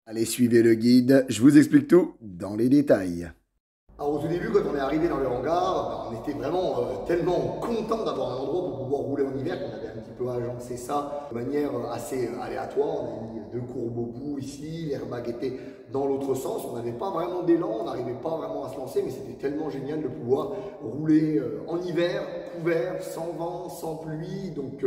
Allez, suivez le guide, je vous explique tout dans les détails. Alors au tout début, quand on est arrivé dans le hangar, on était vraiment tellement content d'avoir un endroit pour pouvoir rouler en hiver qu'on avait un petit peu agencé ça de manière assez aléatoire. On avait mis deux courbes au bout ici, l'airbag était dans l'autre sens, on n'avait pas vraiment d'élan, on n'arrivait pas vraiment à se lancer, mais c'était tellement génial de pouvoir rouler en hiver, couvert, sans vent, sans pluie, donc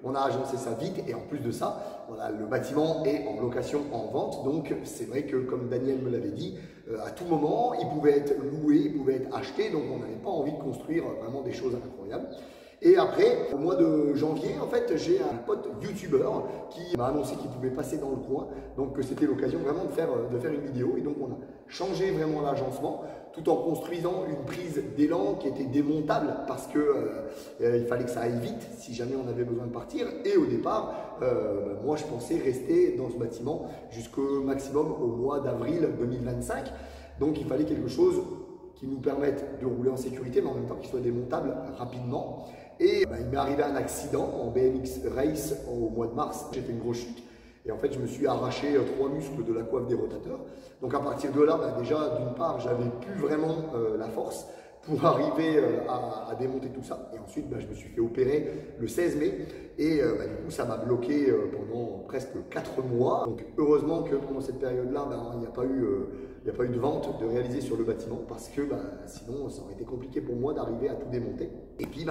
on a agencé ça vite et en plus de ça, voilà, le bâtiment est en location, en vente, donc c'est vrai que comme Daniel me l'avait dit, à tout moment, il pouvait être loué, il pouvait être acheté, donc on n'avait pas envie de construire vraiment des choses incroyables. Et après, au mois de janvier, en fait, j'ai un pote youtubeur qui m'a annoncé qu'il pouvait passer dans le coin. Donc c'était l'occasion vraiment de faire une vidéo. Et donc on a changé vraiment l'agencement tout en construisant une prise d'élan qui était démontable parce que il fallait que ça aille vite si jamais on avait besoin de partir. Et au départ, moi je pensais rester dans ce bâtiment jusqu'au maximum au mois d'avril 2025. Donc il fallait quelque chose qui nous permette de rouler en sécurité, mais en même temps qui soit démontable rapidement. Et il m'est arrivé un accident en BMX Race au mois de mars. J'ai fait une grosse chute. Et en fait, je me suis arraché 3 muscles de la coiffe des rotateurs. Donc à partir de là, déjà, d'une part, j'avais plus vraiment la force pour arriver à démonter tout ça. Et ensuite, je me suis fait opérer le 16 mai. Et du coup, ça m'a bloqué pendant presque 4 mois. Donc heureusement que pendant cette période-là, il n'y a pas eu de vente de réaliser sur le bâtiment parce que sinon, ça aurait été compliqué pour moi d'arriver à tout démonter. Et puis,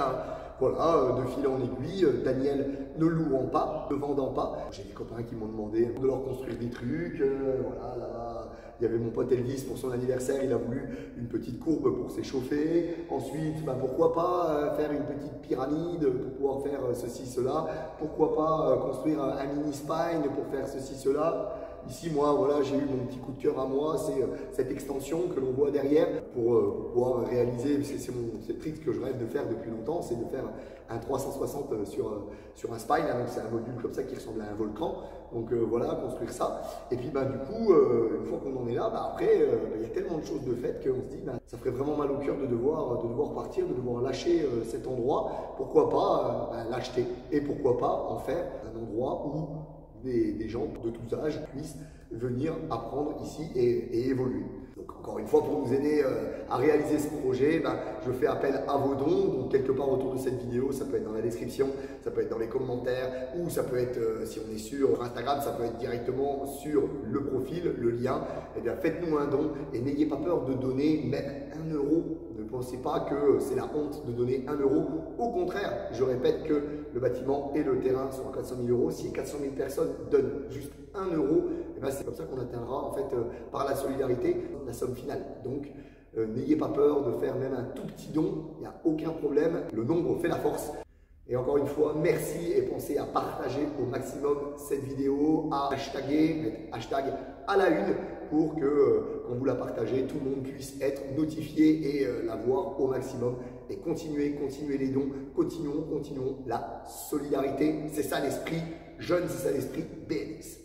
voilà, de fil en aiguille, Daniel ne louant pas, ne vendant pas. J'ai des copains qui m'ont demandé de leur construire des trucs. Voilà, là, il y avait mon pote Elvis pour son anniversaire, il a voulu une petite courbe pour s'échauffer. Ensuite, pourquoi pas faire une petite pyramide pour pouvoir faire ceci, cela. Pourquoi pas construire un mini spine pour faire ceci, cela. Ici, moi, voilà, j'ai eu mon petit coup de cœur à moi, c'est cette extension que l'on voit derrière pour pouvoir réaliser, c'est le trick que je rêve de faire depuis longtemps, c'est de faire un 360 sur un spine, donc c'est un module comme ça qui ressemble à un volcan, donc voilà, construire ça. Et puis du coup, une fois qu'on en est là, après, il y a tellement de choses de fait qu'on se dit, ça ferait vraiment mal au cœur de devoir partir, de devoir lâcher cet endroit, pourquoi pas l'acheter, et pourquoi pas en faire un endroit où des gens de tous âges puissent venir apprendre ici et évoluer. Donc encore une fois, pour nous aider à réaliser ce projet, je fais appel à vos dons. Donc quelque part autour de cette vidéo, ça peut être dans la description, ça peut être dans les commentaires, ou ça peut être, si on est sur Instagram, ça peut être directement sur le profil, le lien. Eh bien faites-nous un don et n'ayez pas peur de donner même 1 euro. Ne pensez pas que c'est la honte de donner 1 euro. Au contraire, je répète que le bâtiment et le terrain sont à 400 000 euros. Si 400 000 personnes donnent juste 1 euro, c'est comme ça qu'on atteindra en fait par la solidarité la somme finale. Donc n'ayez pas peur de faire même un tout petit don, il n'y a aucun problème. Le nombre fait la force. Et encore une fois, merci et pensez à partager au maximum cette vidéo, à hashtaguer, mettre hashtag à la une pour que quand vous la partagez, tout le monde puisse être notifié et la voir au maximum. Et continuez les dons, continuons la solidarité. C'est ça l'esprit jeune, c'est ça l'esprit BMX.